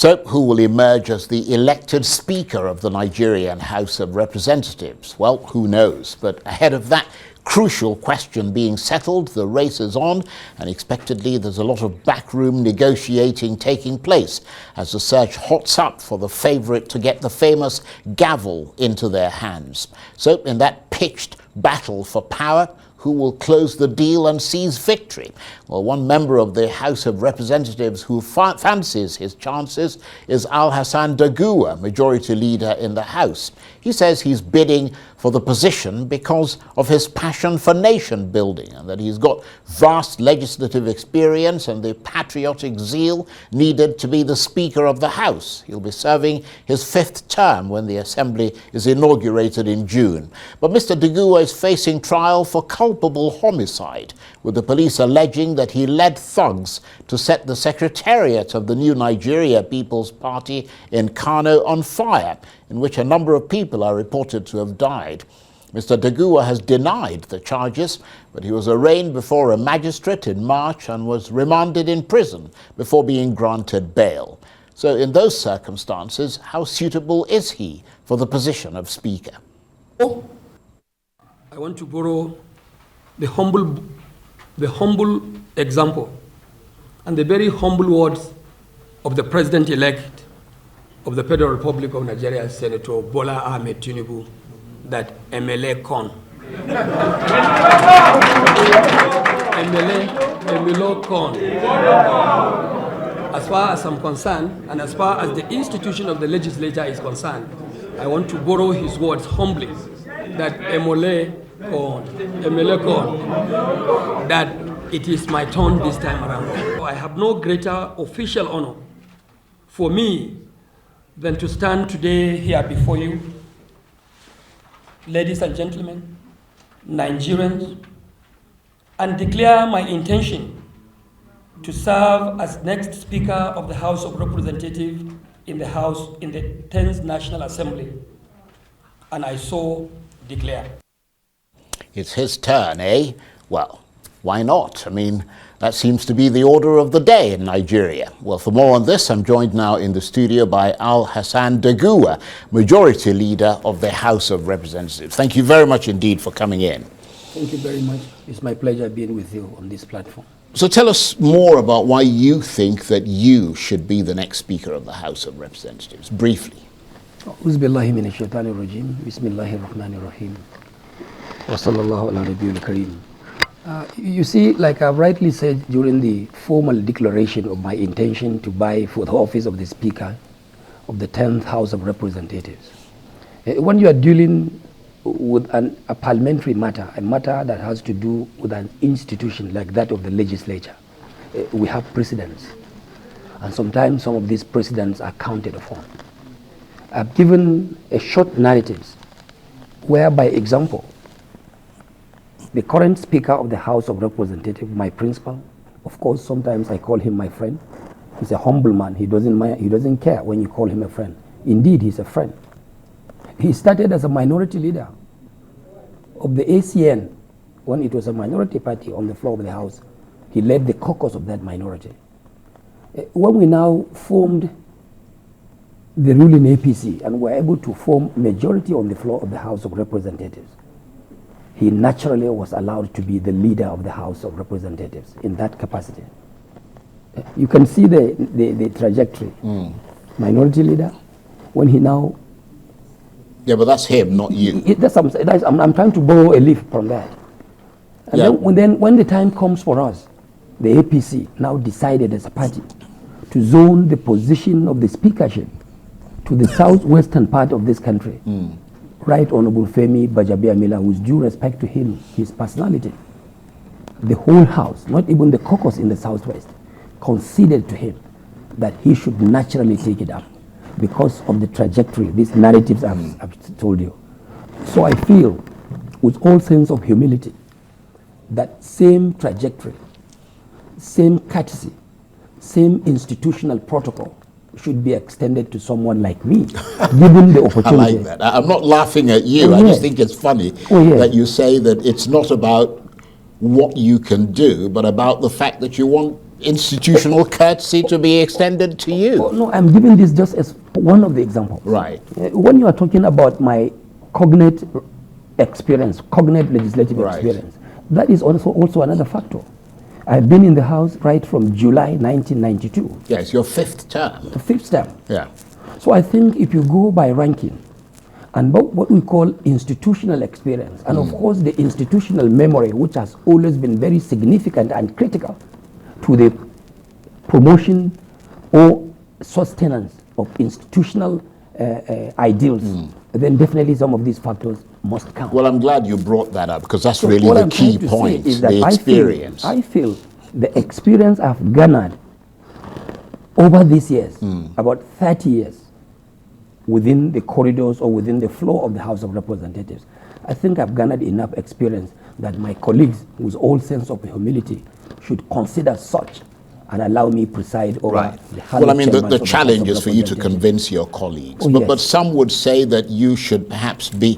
So, who will emerge as the elected Speaker of the Nigerian House of Representatives? Well, who knows? But ahead of that crucial question being settled, the race is on, and expectedly there's a lot of backroom negotiating taking place as the search hots up for the favourite to get the famous gavel into their hands. So, in that pitched battle for power, who will close the deal and seize victory? Well, one member of the House of Representatives who fancies his chances is Al-Hassan Doguwa, Majority Leader in the House. He says he's bidding for the position because of his passion for nation building and that he's got vast legislative experience and the patriotic zeal needed to be the Speaker of the House. He'll be serving his 5th term when the Assembly is inaugurated in June. But Mr. Doguwa is facing trial for culpable homicide, with the police alleging that he led thugs to set the secretariat of the new Nigeria People's Party in Kano on fire, in which a number of people are reported to have died. Mr. Doguwa has denied the charges, but he was arraigned before a magistrate in March and was remanded in prison before being granted bail. So in those circumstances, how suitable is he for the position of Speaker? I want to borrow the humble example and the very humble words of the President-elect of the Federal Republic of Nigeria, Senator Bola Ahmed Tinubu, that MLA con. MLA con. As far as I'm concerned, and as far as the institution of the legislature is concerned, I want to borrow his words humbly, that MLA con, that it is my turn this time around. I have no greater official honor for me than to stand today here before you, ladies and gentlemen, Nigerians, and declare my intention to serve as next Speaker of the House of Representatives in the 10th National Assembly. And I so declare. It's his turn, eh? Well, why not? I mean, that seems to be the order of the day in Nigeria. Well, for more on this, I'm joined now in the studio by Al-Hassan Doguwa, Majority Leader of the House of Representatives. Thank you very much indeed for coming in. Thank you very much. It's my pleasure being with you on this platform. So tell us more about why you think that you should be the next Speaker of the House of Representatives, briefly. Bismillahir Rahmanir Rahim. Bismillahir Rahmanir Rahim. Wa sallallahu ala nabiyil kareem. You see, like I've rightly said during the formal declaration of my intention to vie for the office of the Speaker of the 10th House of Representatives, when you are dealing with a parliamentary matter, a matter that has to do with an institution like that of the legislature, we have precedents. And sometimes some of these precedents are counted upon. I've given a short narratives where, by example, the current Speaker of the House of Representatives, my principal, of course, sometimes I call him my friend. He's a humble man. He doesn't care when you call him a friend. Indeed, he's a friend. He started as a minority leader of the ACN when it was a minority party on the floor of the House. He led the caucus of that minority. When we now formed the ruling APC and were able to form majority on the floor of the House of Representatives, he naturally was allowed to be the leader of the House of Representatives in that capacity. You can see the trajectory. Minority leader, when he now... Yeah, but that's him, not you. I'm trying to borrow a leaf from that. And then when the time comes for us, the APC now decided as a party to zone the position of the speakership to the southwestern part of this country. Right Honorable Femi Bajabiamila, with due respect to him, his personality, the whole House, not even the caucus in the southwest, conceded to him that he should naturally take it up because of the trajectory, these narratives I've told you. So I feel, with all sense of humility, that same trajectory, same courtesy, same institutional protocol should be extended to someone like me, given the opportunity. I like that. I'm not laughing at you. I just think it's funny that you say that it's not about what you can do, but about the fact that you want institutional courtesy to be extended to you. Oh, no, I'm giving this just as one of the examples. Right. When you are talking about my cognate experience, cognate legislative experience, that is also another factor. I've been in the House right from July 1992. Yes, your fifth term. The fifth term. Yeah. So I think if you go by ranking and what we call institutional experience, and of course the institutional memory, which has always been very significant and critical to the promotion or sustenance of institutional ideals, then definitely some of these factors must count. Well, I'm glad you brought that up, because that's So really what the I'm key trying to point, say is that the experience. I feel the experience I've garnered over these years, about 30 years, within the corridors or within the floor of the House of Representatives, I think I've garnered enough experience that my colleagues, with all sense of humility, should consider such and allow me preside over the Well, I mean, the House of challenge is for you to Representatives. convince your colleagues. Oh, but, yes. but some would say that you should perhaps be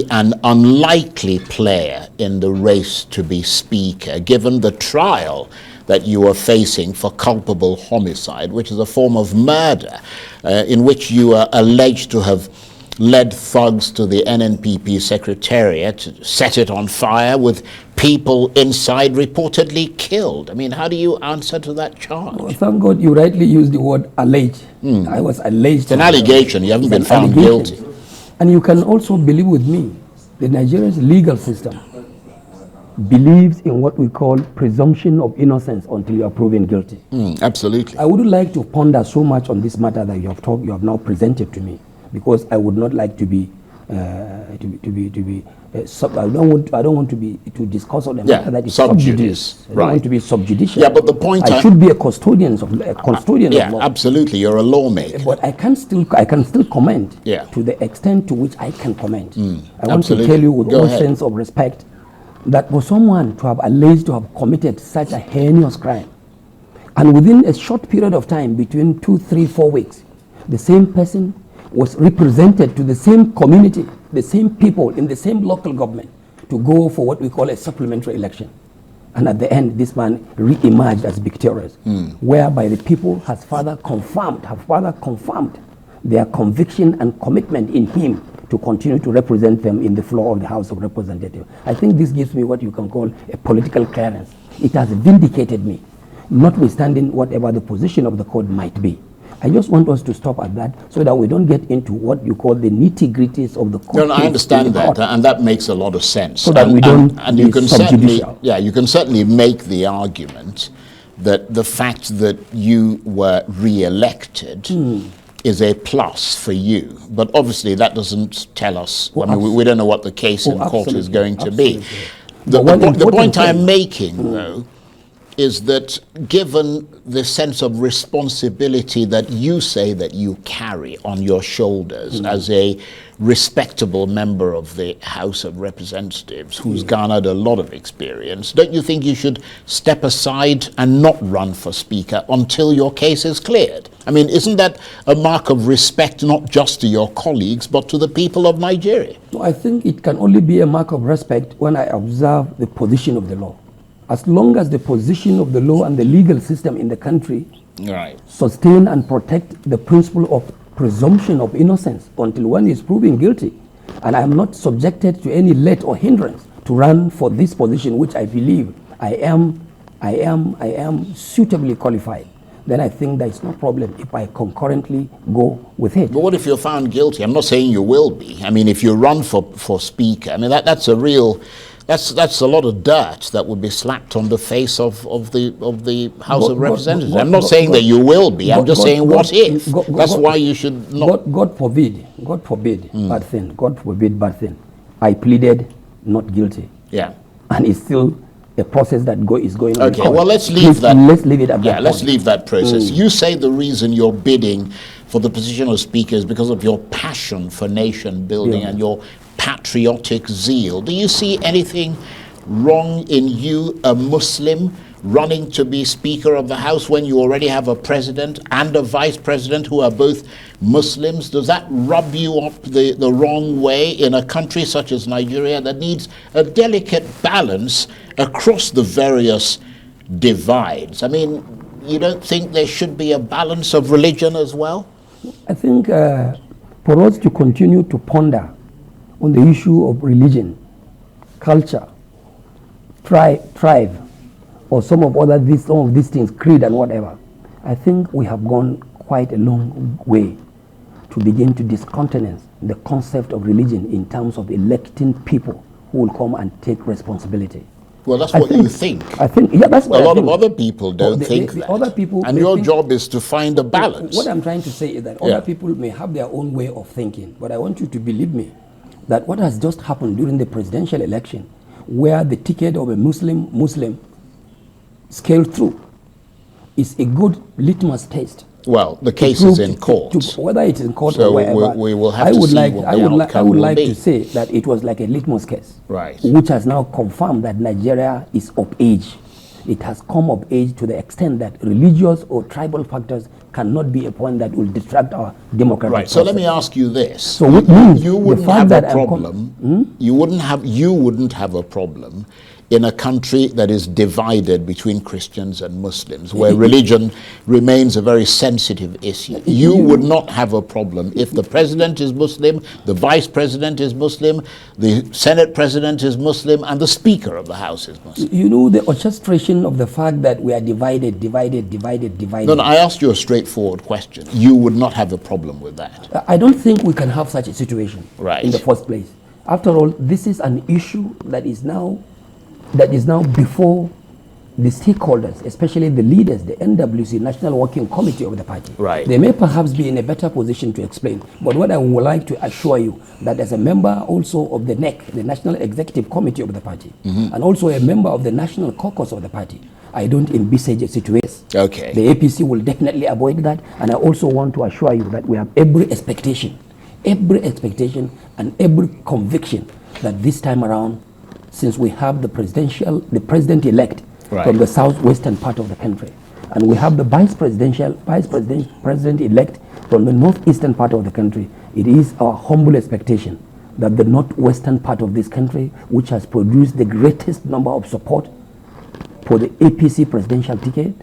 an unlikely player in the race to be Speaker, given the trial that you are facing for culpable homicide, which is a form of murder, in which you are alleged to have led thugs to the NNPP secretariat, set it on fire, with people inside reportedly killed. I mean, how do you answer to that charge? Well, thank God you rightly used the word alleged. I was alleged. It's an allegation. You haven't been found guilty. And you can also believe with me, the Nigerian legal system believes in what we call presumption of innocence until you are proven guilty. Absolutely. I wouldn't like to ponder so much on this matter that you have now presented to me, because I would not like to be I don't want to discuss on the matter that is sub judice. I don't want to be subjudicial. Yeah, but the point I should be a custodian of law. Absolutely. You're a lawmaker. But I can still comment to the extent to which I can comment. I want to tell you with all sense of respect that for someone to have alleged to have committed such a heinous crime, and within a short period of time, between 2, 3, 4 weeks, the same person was represented to the same community, the same people in the same local government, to go for what we call a supplementary election. And at the end, this man re-emerged as victorious, whereby the people have further confirmed their conviction and commitment in him to continue to represent them in the floor of the House of Representatives. I think this gives me what you can call a political clearance. It has vindicated me, notwithstanding whatever the position of the court might be. I just want us to stop at that so that we don't get into what you call the nitty-gritties of the court. No, I understand that, and that makes a lot of sense. So that we don't and be subjudicial. You can certainly make the argument that the fact that you were re-elected is a plus for you. But obviously that doesn't tell us, we don't know what the case in court is going to be. The point I'm making, though, is that given the sense of responsibility that you say that you carry on your shoulders as a respectable member of the House of Representatives who's garnered a lot of experience, don't you think you should step aside and not run for Speaker until your case is cleared? I mean, isn't that a mark of respect not just to your colleagues but to the people of Nigeria? No, I think it can only be a mark of respect when I observe the position of the law. As long as the position of the law and the legal system in the country sustain and protect the principle of presumption of innocence until one is proven guilty, and I am not subjected to any let or hindrance to run for this position, which I believe I am suitably qualified, then I think there is no problem if I concurrently go with it. But what if you're found guilty? I'm not saying you will be. I mean, if you run for Speaker, I mean, that's a real... That's a lot of dirt that would be slapped on the face of the House of Representatives. I'm not saying that you will be. I'm just saying what if. That's why you should not. God forbid bad thing. God forbid bad thing. I pleaded not guilty. Yeah. And it's still a process that is going on. Okay. Well, let's leave that. Let's leave it at that. Yeah. Let's leave that process. You say the reason you're bidding for the position of Speaker is because of your passion for nation building and your patriotic zeal. Do you see anything wrong in you, a Muslim, running to be Speaker of the House when you already have a president and a vice president who are both Muslims? Does that rub you up the wrong way in a country such as Nigeria that needs a delicate balance across the various divides. I mean, you don't think there should be a balance of religion as well? I think for us to continue to ponder on the issue of religion, culture, tribe, or some of these things, creed and whatever, I think we have gone quite a long way to begin to discountenance the concept of religion in terms of electing people who will come and take responsibility. Well, that's what you think. I think, yeah, that's what a lot of other people don't think that. Other people, and your job is to find a balance. What I'm trying to say is that other people may have their own way of thinking, but I want you to believe me that what has just happened during the presidential election, where the ticket of a Muslim scaled through, is a good litmus test. Well, the case is in court. Whether it's in court so or wherever, we will have to see what the outcome would like will be. to say that it was like a litmus case, right, which has now confirmed that Nigeria is of age. It has come of age to the extent that religious or tribal factors cannot be a point that will distract our democratic process. So let me ask you this. So what means you wouldn't have a problem. You wouldn't have a problem in a country that is divided between Christians and Muslims, where religion remains a very sensitive issue. You would not have a problem if the president is Muslim, the vice president is Muslim, the Senate president is Muslim, and the Speaker of the House is Muslim. You know, the orchestration of the fact that we are divided. No, I asked you a straightforward question. You would not have a problem with that. I don't think we can have such a situation in the first place. After all, this is an issue that is now before the stakeholders, especially the leaders, the NWC, National Working Committee of the party. Right. They may perhaps be in a better position to explain. But what I would like to assure you, that as a member also of the NEC, the National Executive Committee of the party, and also a member of the National Caucus of the party, I don't envisage a situation. Okay. The APC will definitely avoid that. And I also want to assure you that we have every expectation and every conviction that this time around, since we have the president-elect from the southwestern part of the country, and we have the vice president-elect from the northeastern part of the country, it is our humble expectation that the northwestern part of this country, which has produced the greatest number of support for the APC presidential ticket,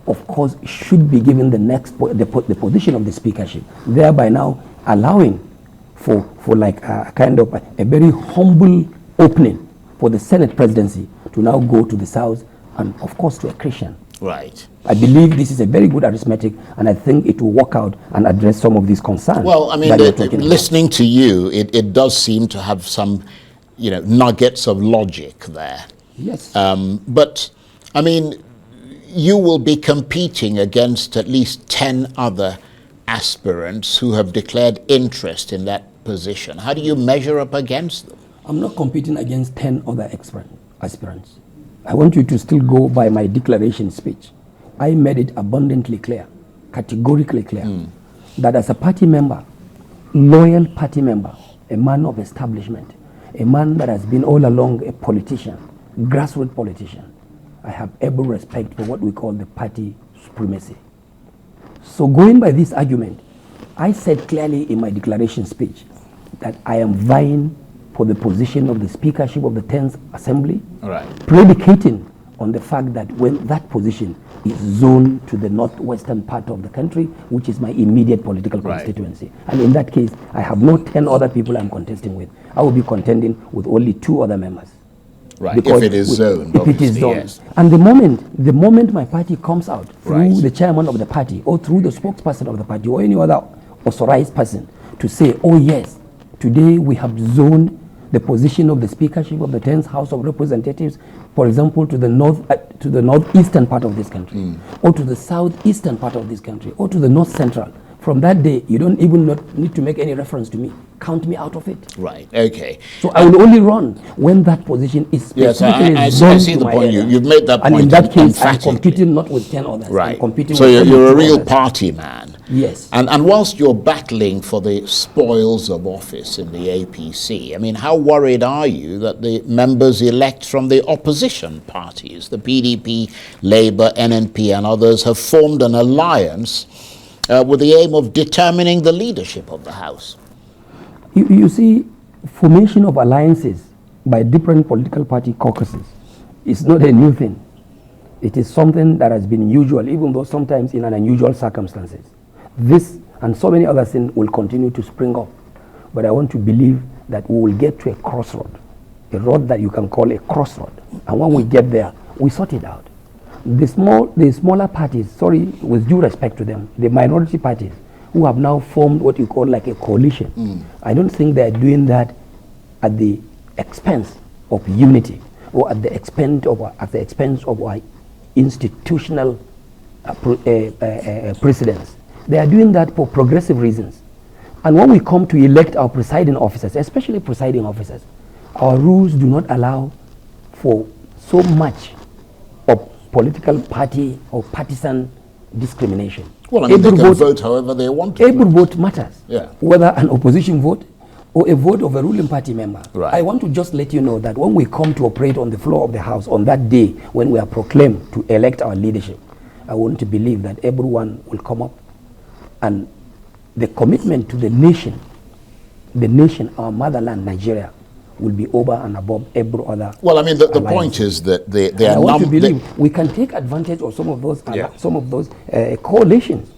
of course, should be given the position of the speakership, thereby now allowing for like a kind of a very humble opening for the Senate presidency to now go to the South and, of course, to a Christian. Right. I believe this is a very good arithmetic, and I think it will work out and address some of these concerns. Well, I mean, listening to you, it does seem to have some, nuggets of logic there. Yes. But, I mean, you will be competing against at least 10 other aspirants who have declared interest in that position. How do you measure up against them? I'm not competing against 10 other aspirants. I want you to still go by my declaration speech. I made it abundantly clear, categorically clear, that as a party member, loyal party member, a man of establishment, a man that has been all along a politician, grassroots politician, I have every respect for what we call the party supremacy. So going by this argument, I said clearly in my declaration speech that I am vying for the position of the speakership of the 10th Assembly, predicating on the fact that when that position is zoned to the northwestern part of the country, which is my immediate political constituency. And in that case, I have no 10 other people I'm contesting with. I will be contending with only 2 other members. Right, because if it is zoned, if it is zoned. Yes. And the moment my party comes out through the chairman of the party or through the spokesperson of the party or any other authorized person to say, oh yes, today we have zoned the position of the speakership of the 10th House of Representatives, for example, to the northeastern part of this country, or to the southeastern part of this country, or to the north central. From that day, you don't even need to make any reference to me. Count me out of it. Right. Okay. So I will only run when that position is specifically I see the point. You've made that point. And in that case, I'm competing not with 10 others. Right. I'm competing so with you're a real party man. Yes. And whilst you're battling for the spoils of office in the APC, I mean, how worried are you that the members elect from the opposition parties, the PDP, Labour, NNP, and others, have formed an alliance with the aim of determining the leadership of the House? You see, formation of alliances by different political party caucuses is not a new thing. It is something that has been usual, even though sometimes in an unusual circumstances. This and so many other things will continue to spring up. But I want to believe that we will get to a crossroad, a road that you can call a crossroad. And when we get there, we sort it out. The smaller parties, sorry, with due respect to them, the minority parties who have now formed what you call like a coalition, I don't think they're doing that at the expense of unity or at the expense of our institutional precedents. They are doing that for progressive reasons. And when we come to elect our presiding officers, especially presiding officers, our rules do not allow for so much of political party or partisan discrimination. Well, I mean, they can vote however they want to. Every vote matters. Yeah. Whether an opposition vote or a vote of a ruling party member. Right. I want to just let you know that when we come to operate on the floor of the House on that day when we are proclaimed to elect our leadership, I want to believe that everyone will come up and the commitment to the nation, our motherland, Nigeria, will be over and above every other. Well, I mean, the point is that they are. I want to believe we can take advantage of some of those coalitions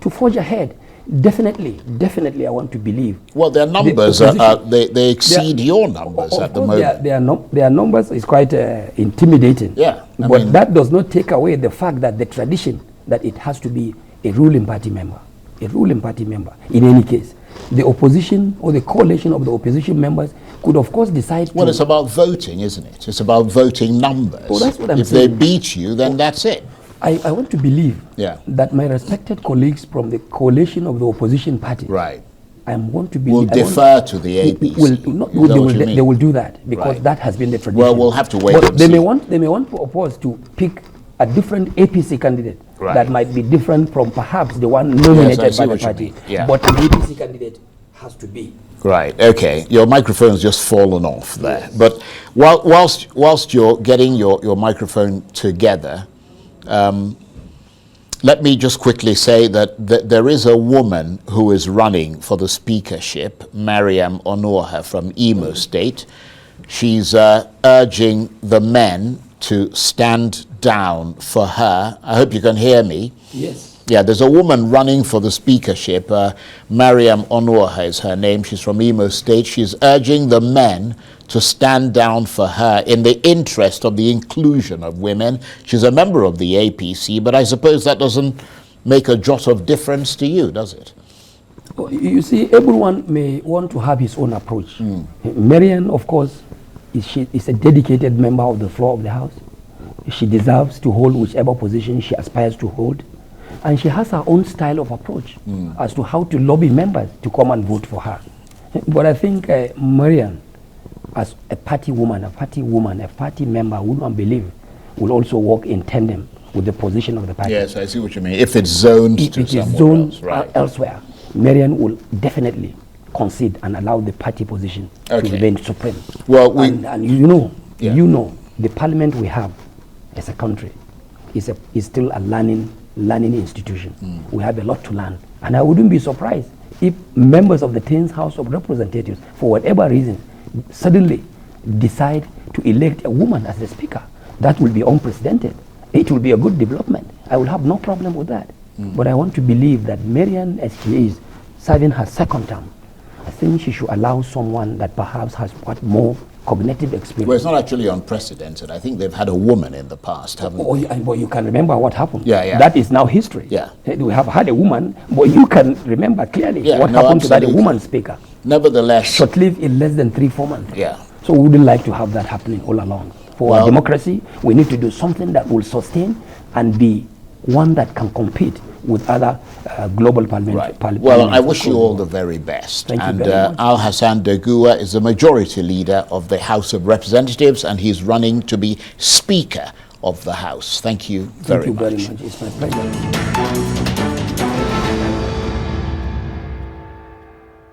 to forge ahead. Definitely, I want to believe. Well, their numbers they exceed your numbers at the moment. Their numbers is quite intimidating. Yeah, but that does not take away the fact that the tradition that it has to be a ruling party member. In any case, the opposition or the coalition of the opposition members could, of course, decide. Well, it's about voting, isn't it? It's about voting numbers. Oh, that's what I'm saying. If they beat you, then that's it. I want to believe that my respected colleagues from the coalition of the opposition parties, right, I want to believe, will defer to the APC. They will do that because that has been the tradition. Well, we'll have to wait. But they may want to oppose to pick a different APC candidate that might be different from perhaps the one nominated by the party. But an APC candidate has to be. Right. Okay. Your microphone's just fallen off there. Yes. But whilst you're getting your microphone together, let me just quickly say that there is a woman who is running for the speakership, Mariam Onuoha from Imo State. She's urging the men to stand down for her. I hope you can hear me. Yes. Yeah, there's a woman running for the speakership. Mariam Onuoha is her name. She's from Imo State. She's urging the men to stand down for her in the interest of the inclusion of women. She's a member of the APC, but I suppose that doesn't make a jot of difference to you, does it? You see, everyone may want to have his own approach. Mariam, of course, is a dedicated member of the floor of the House. She deserves to hold whichever position she aspires to hold. And she has her own style of approach as to how to lobby members to come and vote for her. But I think Mariam, as a party woman, a party member, would not believe, will also work in tandem with the position of the party. Yes, I see what you mean. If it's zoned elsewhere, Mariam will definitely concede and allow the party position to remain supreme. Well, and you know, the parliament we have as a country is still a learning institution. We have a lot to learn, and I wouldn't be surprised if members of the 10th House of Representatives, for whatever reason, suddenly decide to elect a woman as the speaker. That will be unprecedented. It will be a good development. I will have no problem with that. But I want to believe that Mariam, as she is serving her second term, I think she should allow someone that perhaps has got more cognitive experience. Well, it's not actually unprecedented. I think they've had a woman in the past, haven't they? But you can remember what happened. Yeah. That is now history. Yeah. We have had a woman, but you can remember clearly what happened to that woman speaker. Nevertheless. Short-lived in less than 3-4 months. Yeah. So we wouldn't like to have that happening all along. For our democracy, we need to do something that will sustain and be one that can compete with other global parliaments. Well, I wish you all the very best. Thank you very much. Al Hassan Doguwa is the majority leader of the House of Representatives, and he's running to be Speaker of the House. Thank you very much. Thank you very much. It's my pleasure.